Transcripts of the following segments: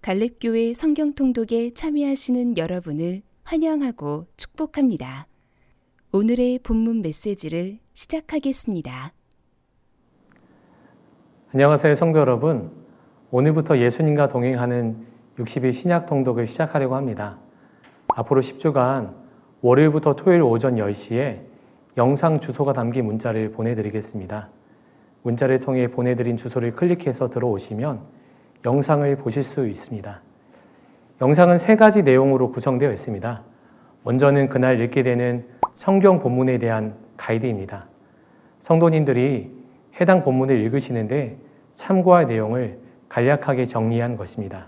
갈렙교회 성경통독에 참여하시는 여러분을 환영하고 축복합니다. 오늘의 본문 메시지를 시작하겠습니다. 안녕하세요, 성도 여러분. 오늘부터 예수님과 동행하는 60일 신약 통독을 시작하려고 합니다. 앞으로 10주간 월요일부터 토요일 오전 10시에 영상 주소가 담긴 문자를 보내드리겠습니다. 문자를 통해 보내드린 주소를 클릭해서 들어오시면 영상을 보실 수 있습니다. 영상은 3가지 내용으로 구성되어 있습니다. 먼저는 그날 읽게 되는 성경 본문에 대한 가이드입니다. 성도님들이 해당 본문을 읽으시는데 참고할 내용을 간략하게 정리한 것입니다.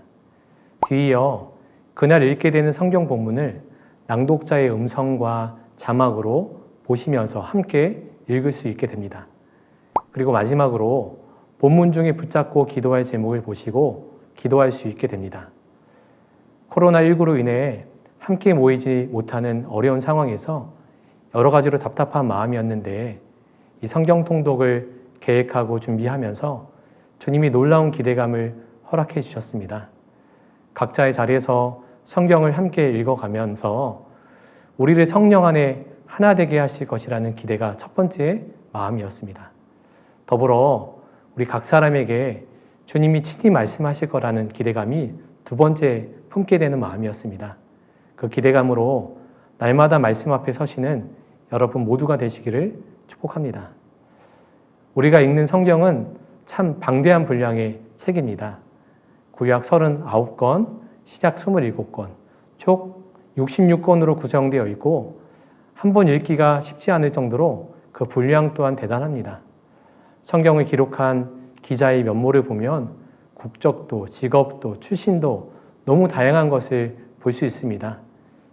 뒤이어 그날 읽게 되는 성경 본문을 낭독자의 음성과 자막으로 보시면서 함께 읽을 수 있게 됩니다. 그리고 마지막으로 본문 중에 붙잡고 기도할 제목을 보시고 기도할 수 있게 됩니다. 코로나19로 인해 함께 모이지 못하는 어려운 상황에서 여러 가지로 답답한 마음이었는데 이 성경 통독을 계획하고 준비하면서 주님이 놀라운 기대감을 허락해 주셨습니다. 각자의 자리에서 성경을 함께 읽어가면서 우리를 성령 안에 하나 되게 하실 것이라는 기대가 첫 번째 마음이었습니다. 더불어 우리 각 사람에게 주님이 친히 말씀하실 거라는 기대감이 두 번째 품게 되는 마음이었습니다. 그 기대감으로 날마다 말씀 앞에 서시는 여러분 모두가 되시기를 축복합니다. 우리가 읽는 성경은 참 방대한 분량의 책입니다. 구약 39권, 신약 27권, 총 66권으로 구성되어 있고 한 번 읽기가 쉽지 않을 정도로 그 분량 또한 대단합니다. 성경을 기록한 기자의 면모를 보면 국적도, 직업도, 출신도 너무 다양한 것을 볼 수 있습니다.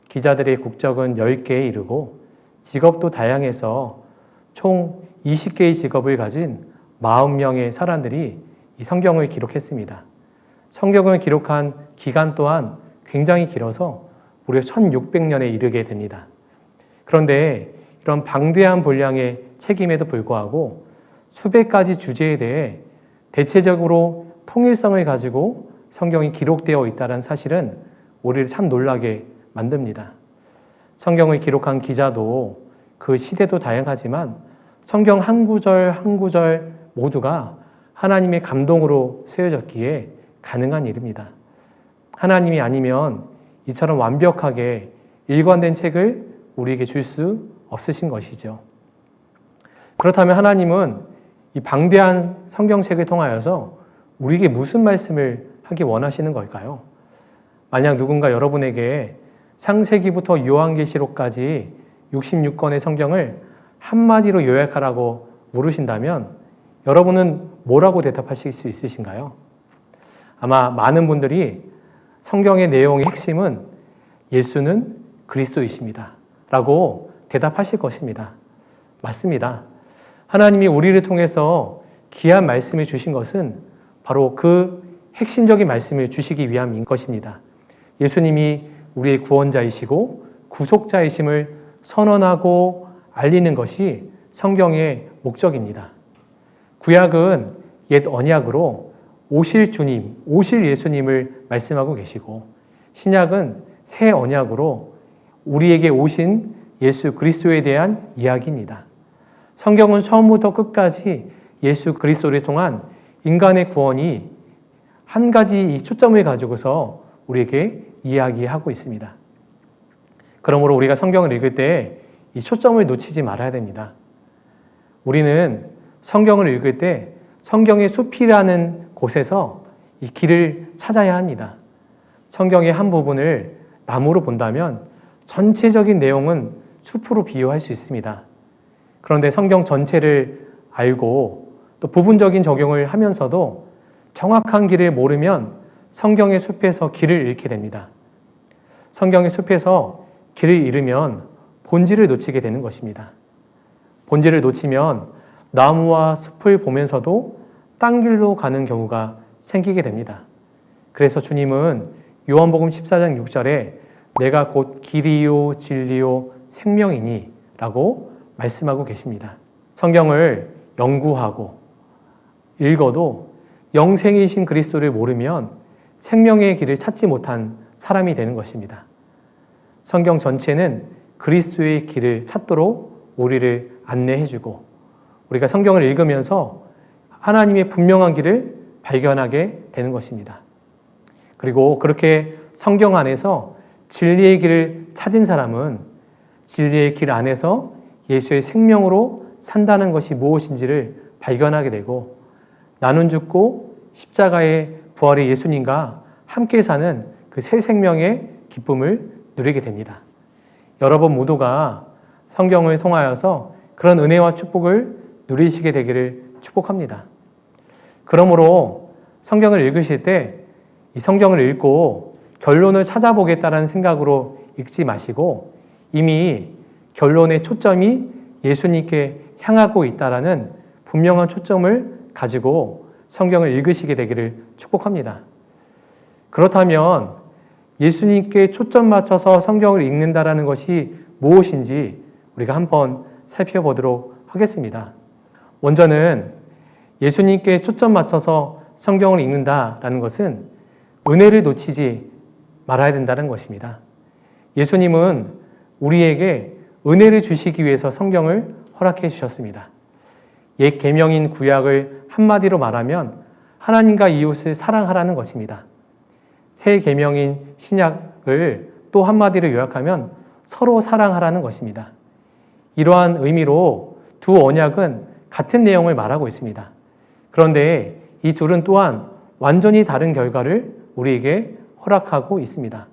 기자들의 국적은 10개에 이르고 직업도 다양해서 총 20개의 직업을 가진 40명의 사람들이 이 성경을 기록했습니다. 성경을 기록한 기간 또한 굉장히 길어서 무려 1600년에 이르게 됩니다. 그런데 이런 방대한 분량의 책임에도 불구하고 수백 가지 주제에 대해 대체적으로 통일성을 가지고 성경이 기록되어 있다는 사실은 우리를 참 놀라게 만듭니다. 성경을 기록한 기자도 그 시대도 다양하지만 성경 한 구절 한 구절 모두가 하나님의 감동으로 쓰여졌기에 가능한 일입니다. 하나님이 아니면 이처럼 완벽하게 일관된 책을 우리에게 줄 수 없으신 것이죠. 그렇다면 하나님은 이 방대한 성경책을 통하여서 우리에게 무슨 말씀을 하기 원하시는 걸까요? 만약 누군가 여러분에게 창세기부터 요한계시록까지 66권의 성경을 한마디로 요약하라고 물으신다면 여러분은 뭐라고 대답하실 수 있으신가요? 아마 많은 분들이 성경의 내용의 핵심은 예수는 그리스도이십니다 라고 대답하실 것입니다. 맞습니다. 하나님이 우리를 통해서 귀한 말씀을 주신 것은 바로 그 핵심적인 말씀을 주시기 위함인 것입니다. 예수님이 우리의 구원자이시고 구속자이심을 선언하고 알리는 것이 성경의 목적입니다. 구약은 옛 언약으로 오실 주님, 오실 예수님을 말씀하고 계시고 신약은 새 언약으로 우리에게 오신 예수 그리스도에 대한 이야기입니다. 성경은 처음부터 끝까지 예수 그리스도를 통한 인간의 구원이 한 가지 이 초점을 가지고서 우리에게 이야기하고 있습니다. 그러므로 우리가 성경을 읽을 때 이 초점을 놓치지 말아야 됩니다. 우리는 성경을 읽을 때 성경의 숲이라는 곳에서 이 길을 찾아야 합니다. 성경의 한 부분을 나무로 본다면 전체적인 내용은 숲으로 비유할 수 있습니다. 그런데 성경 전체를 알고 또 부분적인 적용을 하면서도 정확한 길을 모르면 성경의 숲에서 길을 잃게 됩니다. 성경의 숲에서 길을 잃으면 본질을 놓치게 되는 것입니다. 본질을 놓치면 나무와 숲을 보면서도 딴 길로 가는 경우가 생기게 됩니다. 그래서 주님은 요한복음 14장 6절에 내가 곧 길이요 진리요 생명이니 라고 말씀하고 계십니다. 성경을 연구하고 읽어도 영생이신 그리스도를 모르면 생명의 길을 찾지 못한 사람이 되는 것입니다. 성경 전체는 그리스도의 길을 찾도록 우리를 안내해주고 우리가 성경을 읽으면서 하나님의 분명한 길을 발견하게 되는 것입니다. 그리고 그렇게 성경 안에서 진리의 길을 찾은 사람은 진리의 길 안에서 예수의 생명으로 산다는 것이 무엇인지를 발견하게 되고 나눈 죽고 십자가의 부활의 예수님과 함께 사는 그 새 생명의 기쁨을 누리게 됩니다. 여러분 모두가 성경을 통하여서 그런 은혜와 축복을 누리시게 되기를 축복합니다. 그러므로 성경을 읽으실 때 이 성경을 읽고 결론을 찾아보겠다는 생각으로 읽지 마시고 이미 결론의 초점이 예수님께 향하고 있다라는 분명한 초점을 가지고 성경을 읽으시게 되기를 축복합니다. 그렇다면 예수님께 초점 맞춰서 성경을 읽는다라는 것이 무엇인지 우리가 한번 살펴보도록 하겠습니다. 먼저는 예수님께 초점 맞춰서 성경을 읽는다라는 것은 은혜를 놓치지 말아야 된다는 것입니다. 예수님은 우리에게 은혜를 주시기 위해서 성경을 허락해 주셨습니다. 옛 계명인 구약을 한마디로 말하면 하나님과 이웃을 사랑하라는 것입니다. 새 계명인 신약을 또 한마디로 요약하면 서로 사랑하라는 것입니다. 이러한 의미로 두 언약은 같은 내용을 말하고 있습니다. 그런데 이 둘은 또한 완전히 다른 결과를 우리에게 허락하고 있습니다.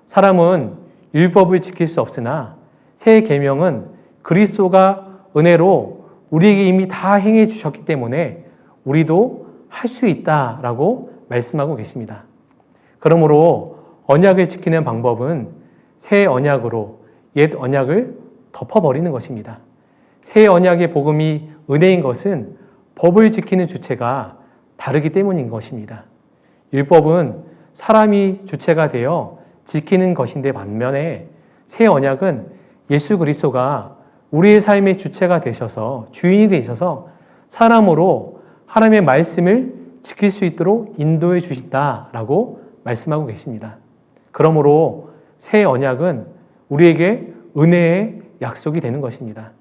사람은 율법을 지킬 수 없으나 새 계명은 그리스도가 은혜로 우리에게 이미 다 행해 주셨기 때문에 우리도 할 수 있다라고 말씀하고 계십니다. 그러므로 언약을 지키는 방법은 새 언약으로 옛 언약을 덮어버리는 것입니다. 새 언약의 복음이 은혜인 것은 법을 지키는 주체가 다르기 때문인 것입니다. 율법은 사람이 주체가 되어 지키는 것인데 반면에 새 언약은 예수 그리스도가 우리의 삶의 주체가 되셔서 주인이 되셔서 사람으로 하나님의 말씀을 지킬 수 있도록 인도해 주신다라고 말씀하고 계십니다. 그러므로 새 언약은 우리에게 은혜의 약속이 되는 것입니다.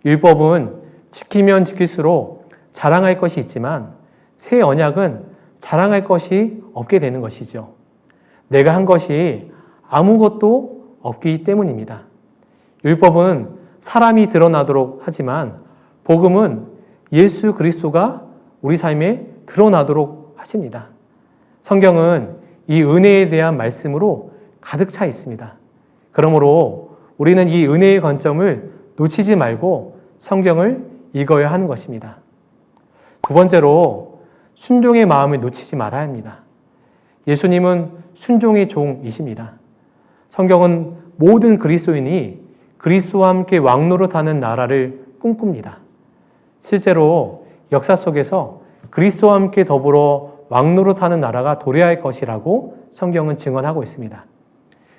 율법은 지키면 지킬수록 자랑할 것이 있지만 새 언약은 자랑할 것이 없게 되는 것이죠. 내가 한 것이 아무것도 없기 때문입니다. 율법은 사람이 드러나도록 하지만 복음은 예수 그리스도가 우리 삶에 드러나도록 하십니다. 성경은 이 은혜에 대한 말씀으로 가득 차 있습니다. 그러므로 우리는 이 은혜의 관점을 놓치지 말고 성경을 읽어야 하는 것입니다. 두 번째로 순종의 마음을 놓치지 말아야 합니다. 예수님은 순종의 종이십니다. 성경은 모든 그리스도인이 그리스도와 함께 왕노릇하는 나라를 꿈꿉니다. 실제로 역사 속에서 그리스도와 함께 더불어 왕노릇하는 나라가 도래할 것이라고 성경은 증언하고 있습니다.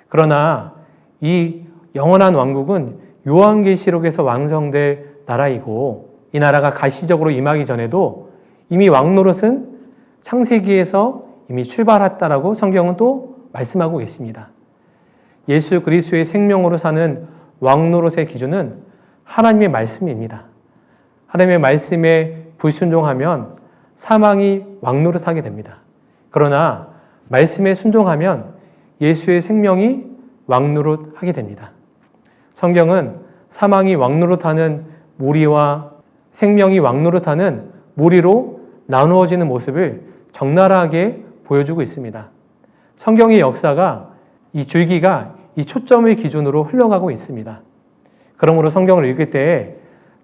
그러나 이 영원한 왕국은 요한계시록에서 완성될 나라이고 이 나라가 가시적으로 임하기 전에도 이미 왕노릇은 창세기에서 이미 출발했다라고 성경은 또 말씀하고 계십니다. 예수 그리스도의 생명으로 사는 왕노릇의 기준은 하나님의 말씀입니다. 하나님의 말씀에 불순종하면 사망이 왕노릇하게 됩니다. 그러나 말씀에 순종하면 예수의 생명이 왕노릇하게 됩니다. 성경은 사망이 왕노릇하는 무리와 생명이 왕노릇하는 무리로 나누어지는 모습을 적나라하게 보여주고 있습니다. 성경의 역사가 이 줄기가 이 초점의 기준으로 흘러가고 있습니다. 그러므로 성경을 읽을 때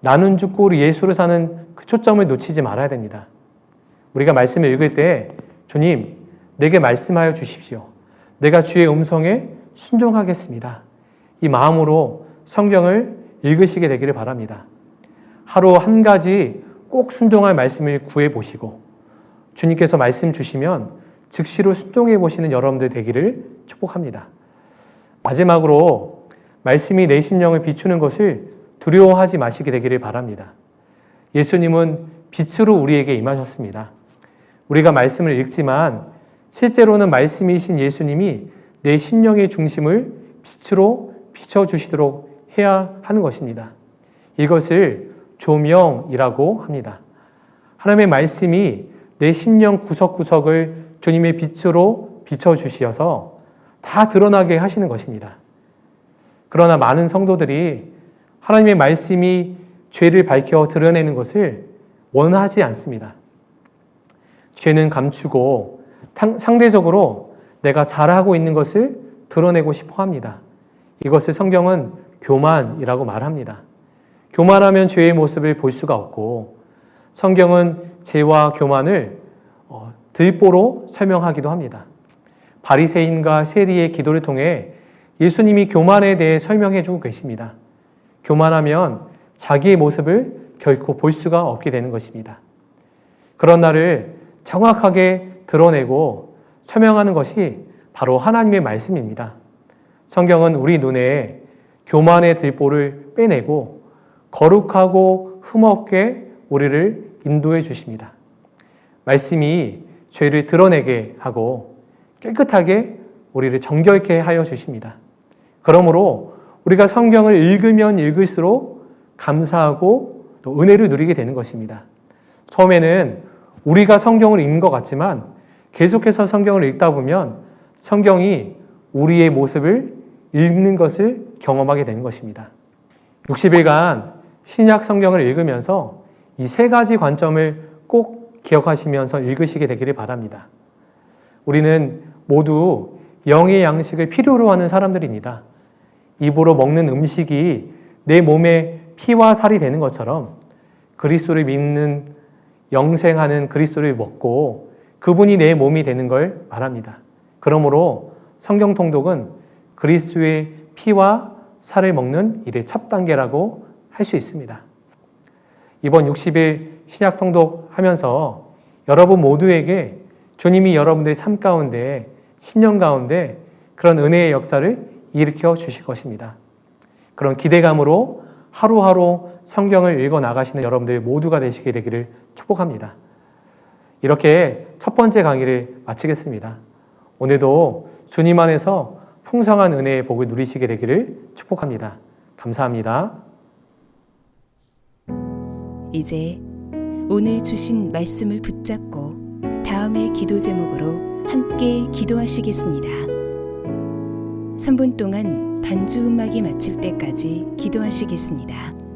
나는 죽고 우리 예수를 사는 그 초점을 놓치지 말아야 됩니다. 우리가 말씀을 읽을 때 주님, 내게 말씀하여 주십시오. 내가 주의 음성에 순종하겠습니다. 이 마음으로 성경을 읽으시게 되기를 바랍니다. 하루 한 가지 꼭 순종할 말씀을 구해 보시고 주님께서 말씀 주시면 즉시로 순종해 보시는 여러분들 되기를 축복합니다. 마지막으로 말씀이 내 심령을 비추는 것을 두려워하지 마시게 되기를 바랍니다. 예수님은 빛으로 우리에게 임하셨습니다. 우리가 말씀을 읽지만 실제로는 말씀이신 예수님이 내 심령의 중심을 빛으로 비춰주시도록 해야 하는 것입니다. 이것을 조명이라고 합니다. 하나님의 말씀이 내 심령 구석구석을 주님의 빛으로 비춰주시어서 다 드러나게 하시는 것입니다. 그러나 많은 성도들이 하나님의 말씀이 죄를 밝혀 드러내는 것을 원하지 않습니다. 죄는 감추고 상대적으로 내가 잘하고 있는 것을 드러내고 싶어 합니다. 이것을 성경은 교만이라고 말합니다. 교만하면 죄의 모습을 볼 수가 없고 성경은 죄와 교만을 들보로 설명하기도 합니다. 바리새인과 세리의 기도를 통해 예수님이 교만에 대해 설명해 주고 계십니다. 교만하면 자기의 모습을 결코 볼 수가 없게 되는 것입니다. 그런 나를 정확하게 드러내고 설명하는 것이 바로 하나님의 말씀입니다. 성경은 우리 눈에 교만의 들보를 빼내고 거룩하고 흠없게 우리를 인도해 주십니다. 말씀이 죄를 드러내게 하고 깨끗하게 우리를 정결케 하여 주십니다. 그러므로 우리가 성경을 읽으면 읽을수록 감사하고 또 은혜를 누리게 되는 것입니다. 처음에는 우리가 성경을 읽는 것 같지만 계속해서 성경을 읽다 보면 성경이 우리의 모습을 읽는 것을 경험하게 되는 것입니다. 60일간 신약 성경을 읽으면서 이 세 가지 관점을 꼭 기억하시면서 읽으시게 되기를 바랍니다. 우리는 모두 영의 양식을 필요로 하는 사람들입니다. 입으로 먹는 음식이 내 몸에 피와 살이 되는 것처럼 그리스도를 믿는 영생하는 그리스도를 먹고 그분이 내 몸이 되는 걸 말합니다. 그러므로 성경 통독은 그리스도의 피와 살을 먹는 일의 첫 단계라고 할 수 있습니다. 이번 60일 신약 통독하면서 여러분 모두에게 주님이 여러분들의 삶 가운데 10년 가운데 그런 은혜의 역사를 일으켜 주실 것입니다. 그런 기대감으로 하루하루 성경을 읽어 나가시는 여러분들 모두가 되시게 되기를 축복합니다. 이렇게 첫 번째 강의를 마치겠습니다. 오늘도 주님 안에서 풍성한 은혜의 복을 누리시게 되기를 축복합니다. 감사합니다. 이제 오늘 주신 말씀을 붙잡고 다음의 기도 제목으로 함께 기도하시겠습니다. 3분 동안 반주 음악이 마칠 때까지 기도하시겠습니다.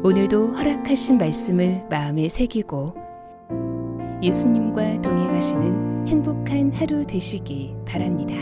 오늘도 허락하신 말씀을 마음에 새기고 예수님과 동행하시는 행복한 하루 되시기 바랍니다.